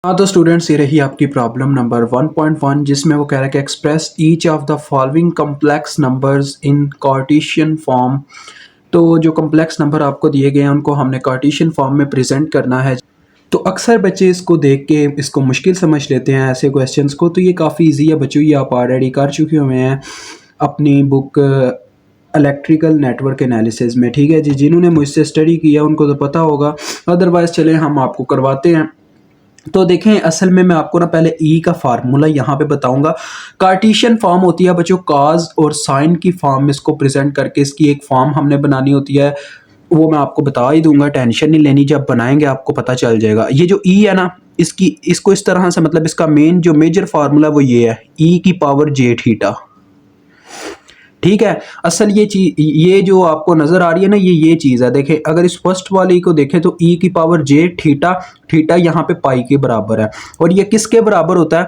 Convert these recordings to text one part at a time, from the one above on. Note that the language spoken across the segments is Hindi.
हाँ तो स्टूडेंट्स, ये रही आपकी प्रॉब्लम नंबर 1.1 जिसमें वो कह रहा है कि express each of the following complex numbers in Cartesian form. तो जो कम्प्लेक्स नंबर आपको दिए गए हैं उनको हमने कार्टेशियन फॉर्म में प्रेजेंट करना है। तो अक्सर बच्चे इसको देख के इसको मुश्किल समझ लेते हैं ऐसे क्वेश्चंस को। तो ये काफ़ी इजी है बच्चों, ये आप ऑलरेडी कर चुके हुए हैं अपनी बुक इलेक्ट्रिकल नेटवर्क एनालिसिस में। ठीक है जी, जिन्होंने मुझसे स्टडी किया उनको तो पता होगा, अदरवाइज़ चले हम आपको करवाते हैं। तो देखें, असल में मैं आपको ना पहले ई का फार्मूला यहाँ पे बताऊंगा। कार्टेशियन फॉर्म होती है बच्चों काज और साइन की फॉर्म में इसको प्रेजेंट करके इसकी एक फॉर्म हमने बनानी होती है, वो मैं आपको बता ही दूंगा, टेंशन नहीं लेनी, जब बनाएंगे आपको पता चल जाएगा। ये जो ई है ना, इसको इस तरह से, मतलब इसका मेन जो मेजर फार्मूला वो ये है, ई की पावर जे थीटा। ठीक है, असल ये चीज, ये जो आपको नजर आ रही है ना, ये चीज है। देखें, अगर इस फर्स्ट वाली को देखें तो ई की पावर जे थीटा, थीटा यहाँ पे पाई के बराबर है। और ये किसके बराबर होता है,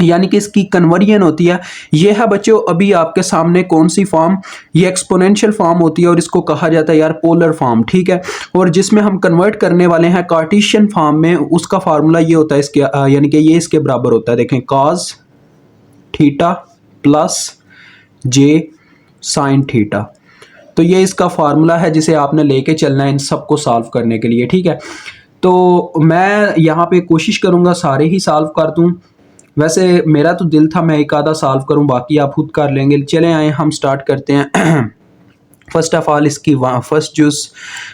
यानी कि इसकी कन्वर्जन होती है। ये है बच्चों अभी आपके सामने कौन सी फॉर्म, ये एक्सपोनेंशियल फॉर्म होती है और इसको कहा जाता है यार पोलर फॉर्म। ठीक है, और जिसमें हम कन्वर्ट करने वाले हैं कार्टेशियन फॉर्म में, उसका फार्मूला ये होता है इसके, यानी कि ये इसके बराबर होता है। देखें, कॉस थीटा प्लस जे साइन थीटा। तो ये इसका फार्मूला है जिसे आपने लेके चलना है इन सबको सॉल्व करने के लिए। ठीक है, तो मैं यहाँ पे कोशिश करूँगा सारे ही सॉल्व कर दूँ। वैसे मेरा तो दिल था मैं एक आधा सॉल्व करूँ, बाकी आप खुद कर लेंगे। चले आए हम स्टार्ट करते हैं। फर्स्ट ऑफ ऑल इसकी फर्स्ट जूस,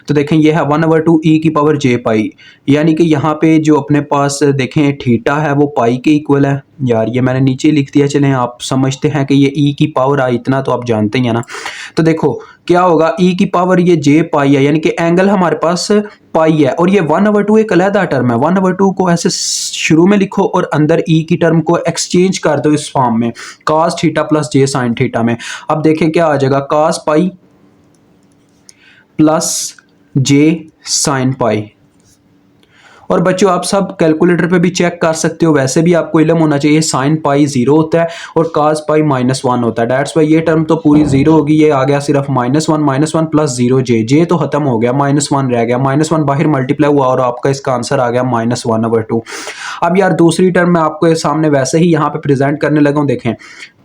तो देखें ये है 1/2 ई की पावर जे पाई, यानी कि यहाँ पे जो अपने पास देखें थीटा है वो पाई के इक्वल है। यार ये मैंने नीचे लिख दिया, चलें आप समझते हैं कि ये ई की पावर आई, इतना तो आप जानते ही हैं ना। तो देखो क्या होगा, ई की पावर ये जे पाई है, यानी कि एंगल हमारे पास पाई है, और ये 1/2 एक अलहदा टर्म है। 1/2 को ऐसे शुरू में लिखो और अंदर ई की टर्म को एक्सचेंज कर दो इस फॉर्म में, cos थीटा प्लस जे साइन थीटा में। अब देखें क्या आ जाएगा, cos पाई प्लस जे साइन पाई। और बच्चों आप सब कैलकुलेटर पे भी चेक कर सकते हो, वैसे भी आपको इल्म होना चाहिए, साइन पाई 0 होता है और cos पाई -1 होता है। डेट्स वाई ये टर्म तो पूरी 0 होगी, ये आ गया सिर्फ -1 प्लस 0 जे तो खत्म हो गया, -1 रह गया, -1 बाहर मल्टीप्लाई हुआ और आपका इसका आंसर आ गया -1/2। अब यार दूसरी टर्म मैं आपको सामने वैसे ही यहाँ पे प्रेजेंट करने लगा हूँ। देखें,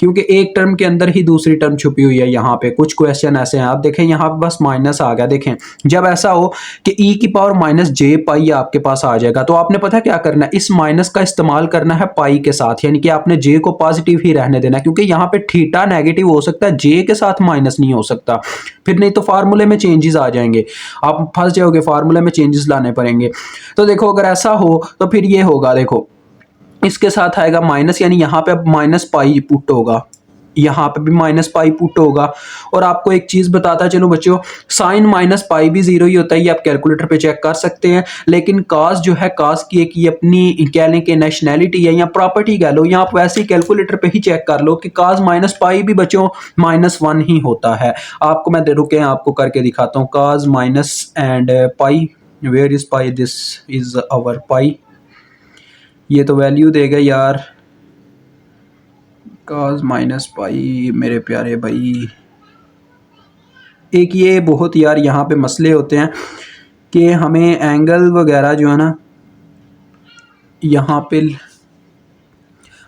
क्योंकि एक टर्म के अंदर ही दूसरी टर्म छुपी हुई है, यहाँ पे कुछ क्वेश्चन ऐसे हैं। आप देखें यहाँ पे बस माइनस आ गया। देखें, जब ऐसा हो कि ई की पावर -j पाई आपके पास आ जाएगा, तो आपने पता क्या करना है, इस माइनस का इस्तेमाल करना है पाई के साथ, यानी कि आपने जे को पॉजिटिव ही रहने देना है, क्योंकि यहाँ पे थीटा नेगेटिव हो सकता है, जे के साथ माइनस नहीं हो सकता, फिर नहीं तो फार्मूले में चेंजेस आ जाएंगे, आप फंस जाओगे, फार्मूले में चेंजेस लाने पड़ेंगे। तो देखो अगर ऐसा हो तो फिर ये होगा, देखो इसके साथ आएगा माइनस, यानी यहाँ पे अब माइनस पाई पुट होगा, यहाँ पे भी माइनस पाई पुट होगा। और आपको एक चीज बताता चलो बच्चों, साइन माइनस पाई भी 0 ही होता है, ये आप कैलकुलेटर पे चेक कर सकते हैं। लेकिन कास जो है, कास की एक ये अपनी कह लें कि नेशनैलिटी है या प्रॉपर्टी कह लो, या आप वैसे ही कैलकुलेटर पे ही चेक कर लो कि कास माइनस पाई भी बच्चों -1 ही होता है। आपको मैं रुके आपको करके दिखाता हूँ, cos minus and pi, where is pi, this is our pi, ये तो वैल्यू देगा यार, cos माइनस पाई मेरे प्यारे भाई। एक ये बहुत यार यहाँ पे मसले होते हैं कि हमें एंगल वगैरह जो है ना यहाँ पे,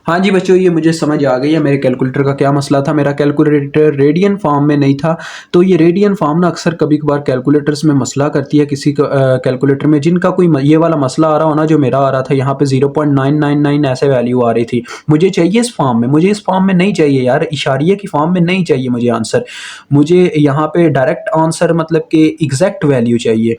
हाँ जी बच्चों ये मुझे समझ आ गई है मेरे कैलकुलेटर का क्या मसला था। मेरा कैलकुलेटर रेडियन फॉर्म में नहीं था, तो ये रेडियन फॉर्म ना अक्सर कभी कभार कैलकुलेटर्स में मसला करती है। किसी कैलकुलेटर में जिनका कोई ये वाला मसला आ रहा हो ना, जो मेरा आ रहा था, यहाँ पे 0.999 ऐसे वैल्यू आ रही थी, मुझे चाहिए इस फॉर्म में, मुझे इस फॉर्म में नहीं चाहिए यार, इशारिये की फॉर्म में नहीं चाहिए मुझे आंसर, मुझे यहाँ पे डायरेक्ट आंसर मतलब कि एग्जैक्ट वैल्यू चाहिए,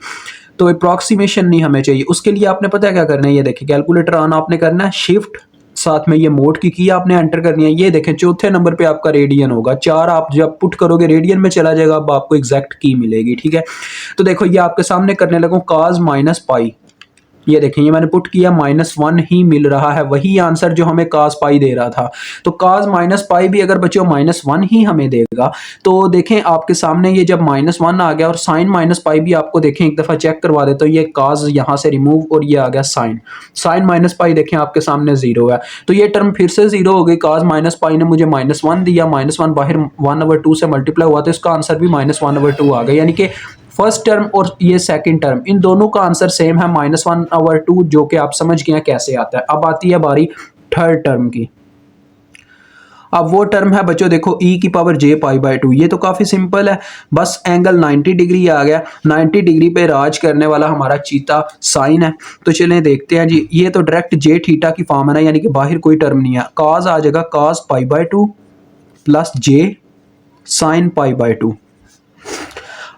तो अप्रॉक्सीमेशन नहीं हमें चाहिए। उसके लिए आपने पता है क्या करना है, ये देखिए कैलकुलेटर ऑन आपने करना है, शिफ्ट साथ में ये मोड की आपने एंटर करनी है। ये देखें चौथे नंबर पे आपका रेडियन होगा, 4 आप जब पुट करोगे रेडियन में चला जाएगा, अब आपको एग्जैक्ट की मिलेगी। ठीक है, तो देखो ये आपके सामने करने लगूं, cos माइनस पाई, ये देखें ये मैंने पुट किया, -1 ही मिल रहा है, वही आंसर जो हमें cos पाई दे रहा था। तो cos माइनस पाई भी अगर बच्चों -1 ही हमें देगा, तो देखें आपके सामने ये जब -1 आ गया, और साइन माइनस पाई भी आपको देखें एक दफ़ा चेक करवा देता हूँ, ये cos यहाँ से रिमूव और ये आ गया साइन, साइन माइनस पाई देखें आपके सामने 0 है, तो ये टर्म फिर से 0 हो गई। cos माइनस पाई ने मुझे -1 दिया, -1 बाहर 1/2 से मल्टीप्लाई हुआ, तो इसका आंसर भी -1/2 आ गया, यानी कि फर्स्ट टर्म और ये सेकंड टर्म, इन दोनों का आंसर सेम है -1/2, जो कि आप समझ गए हैं कैसे आता है। अब आती है बारी थर्ड टर्म की। अब वो टर्म है बच्चों, देखो e की पावर j π/2, ये तो काफ़ी सिंपल है, बस एंगल 90 डिग्री आ गया, 90 डिग्री पे राज करने वाला हमारा चीता साइन है। तो चलें देखते हैं जी, ये तो डायरेक्ट j थीटा की फॉर्म है ना, यानी कि बाहर कोई टर्म नहीं है, cos आ जाएगा cos π/2 प्लस j sin π/2।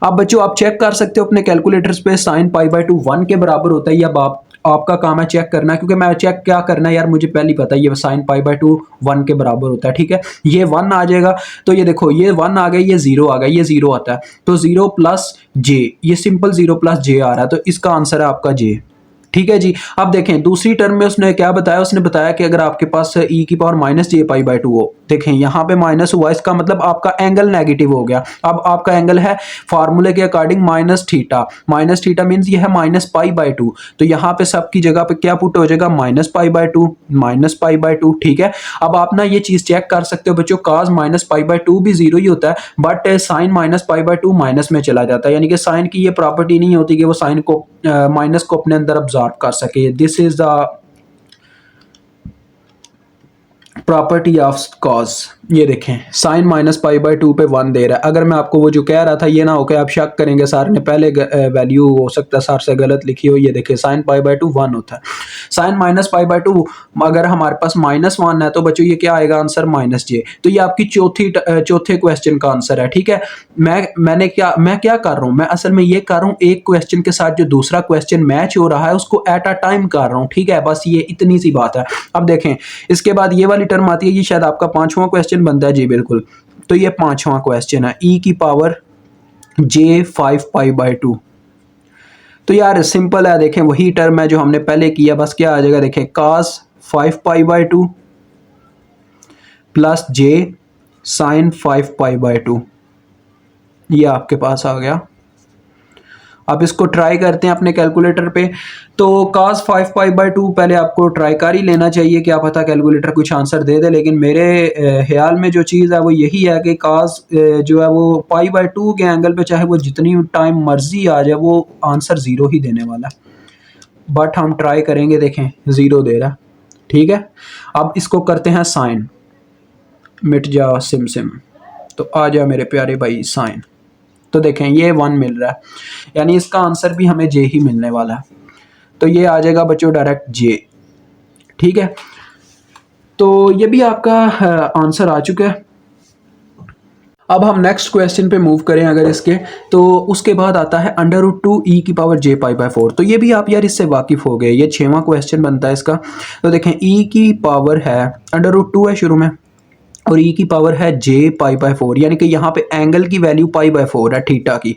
अब बच्चों आप चेक कर सकते हो अपने कैलकुलेटर्स पे, साइन π/2 1 के बराबर होता है, या आपका काम है चेक करना, क्योंकि मैं चेक क्या करना है यार, मुझे पहले ही पता है ये साइन π/2 1 के बराबर होता है, ठीक है। ये 1 आ जाएगा, तो ये देखो ये 1 आ गया, ये 0 आ गया, ये 0 आता है, तो 0 प्लस j, ये सिंपल 0 प्लस j आ रहा है, तो इसका आंसर है आपका j, ठीक है जी। अब देखें दूसरी टर्म में उसने क्या बताया, उसने बताया कि अगर आपके पास e की पावर -j π/2 हो, देखें यहाँ पे माइनस हुआ, इसका मतलब आपका एंगल नेगेटिव हो गया। अब आपका एंगल है फार्मूले के अकॉर्डिंग माइनस थीटा मीन्स ये है -π/2, तो यहाँ पे सबकी जगह पे क्या पुट हो जाएगा, -π/2, ठीक है। अब आप ना ये चीज़ चेक कर सकते हो बच्चों, cos -π/2 भी 0 ही होता है, बट साइन -π/2 माइनस में चला जाता है, यानी कि साइन की ये प्रॉपर्टी नहीं होती कि वो साइन को माइनस को अपने अंदर ऑब्जॉर्व कर सके। This is the property of cos. ये देखें साइन -π/2 पे 1 दे रहा है। अगर मैं आपको वो जो कह रहा था, ये ना हो के आप शक करेंगे सर ने पहले वैल्यू हो सकता है सर से गलत लिखी हो, ये देखें साइन π/2 1 होता है। साइन -π/2 अगर हमारे पास -1 है तो बच्चों ये क्या आएगा आंसर, -j। तो ये आपकी चौथे क्वेश्चन का आंसर है, ठीक है। मैं क्या कर रहा हूँ, मैं असल में ये कर रहा हूँ एक क्वेश्चन के साथ जो दूसरा क्वेश्चन मैच हो रहा है उसको एट अ टाइम कर रहा हूँ, ठीक है, बस ये इतनी सी बात है। अब देखें इसके बाद ये वाली टर्म आती है, ये शायद आपका 5वां क्वेश्चन बनता है जी, बिल्कुल। तो ये 5वां क्वेश्चन है, e की पावर j 5 π/2। तो यार सिंपल है, देखें वही टर्म है जो हमने पहले किया, बस क्या आ जाएगा, देखें cos 5 π/2 प्लस j sin 5 π/2, ये आपके पास आ गया। अब इसको ट्राई करते हैं अपने कैलकुलेटर पे। तो cos 5 π/2 पहले आपको ट्राई कर ही लेना चाहिए, क्या पता कैलकुलेटर कुछ आंसर दे दे, लेकिन मेरे ख्याल में जो चीज़ है वो यही है कि cos जो है वो π/2 के एंगल पे चाहे वो जितनी टाइम मर्जी आ जाए वो आंसर 0 ही देने वाला है, बट हम ट्राई करेंगे, देखें 0 दे रहा है, ठीक है। अब इसको करते हैं साइन, मिट जा सिम, तो आ जा मेरे प्यारे भाई साइन, तो देखें ये 1 मिल रहा है, यानी इसका आंसर भी हमें j ही मिलने वाला है, तो ये आ जाएगा बच्चों डायरेक्ट j, ठीक है। तो ये भी आपका आंसर आ चुका है। अब हम नेक्स्ट क्वेश्चन पे मूव करें अगर इसके, तो उसके बाद आता है √2 e की पावर j π/4। तो ये भी आप यार इससे वाकिफ़ हो गए, ये 6वां क्वेश्चन बनता है इसका। तो देखें e की पावर है √2 है शुरू में, और e की पावर है j π/4, यानी कि यहाँ पे एंगल की वैल्यू π/4 है थीटा की,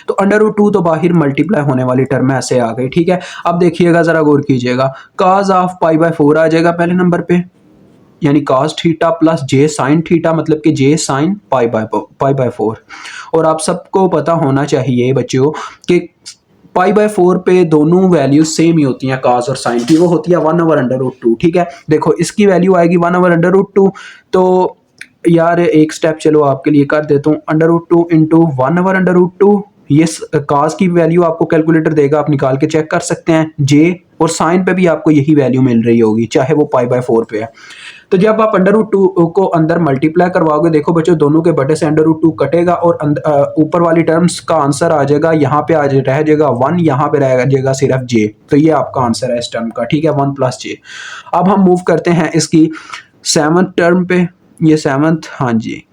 तो √2 तो बाहर मल्टीप्लाई होने वाली टर्म ऐसे आ गई, ठीक है। अब देखिएगा ज़रा गौर कीजिएगा, cos ऑफ π/4 आ जाएगा पहले नंबर पे, यानी cos theta plus j sin theta, मतलब कि j sin π/4। और आप सबको पता होना चाहिए बच्चों कि π/4 पे दोनों वैल्यूज सेम ही होती हैं, cos और sin की, वो होती है 1/√2, ठीक है। देखो इसकी वैल्यू आएगी 1/√2, तो यार एक स्टेप चलो आपके लिए कर देता हूँ, √2 इंटू 1/√2, ये cos की वैल्यू आपको कैलकुलेटर देगा, आप निकाल के चेक कर सकते हैं, j और साइन पे भी आपको यही वैल्यू मिल रही होगी चाहे वो π/4 पे है। तो जब आप √2 को अंदर मल्टीप्लाई करवाओगे, देखो बच्चों दोनों के बटे से √2 कटेगा और ऊपर वाली टर्म्स का आंसर आ जाएगा, यहाँ पे रह जाएगा 1, यहाँ पे रह जाएगा सिर्फ j, तो ये आपका आंसर है इस टर्म का, ठीक है, 1 प्लस j। अब हम मूव करते हैं इसकी 7th टर्म पे, ये 7th, हाँ जी।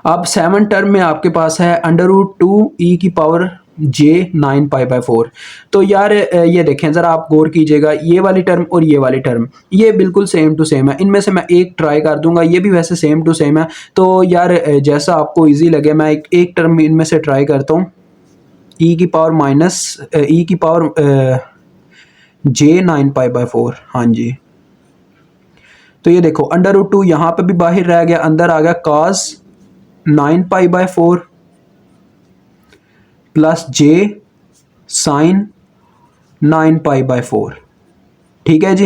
अब 7th टर्म में आपके पास है √2 e की पावर j 9 π/4। तो यार ये देखें ज़रा आप गौर कीजिएगा, ये वाली टर्म और ये वाली टर्म ये बिल्कुल सेम टू सेम है, इनमें से मैं एक ट्राई कर दूंगा, ये भी वैसे सेम टू सेम है। तो यार जैसा आपको इजी लगे, मैं एक टर्म इनमें से ट्राई करता हूँ, e की पावर j 9 π/4, हाँ जी। तो ये देखो √2 यहाँ पे भी बाहर रह गया, अंदर आ गया cos 9 π/4 प्लस j sin 9 π/4, ठीक है जी।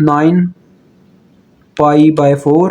9π/4.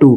2,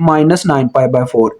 -9π/4,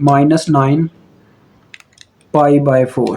-9π/4.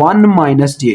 1 - j,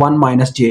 1 - j.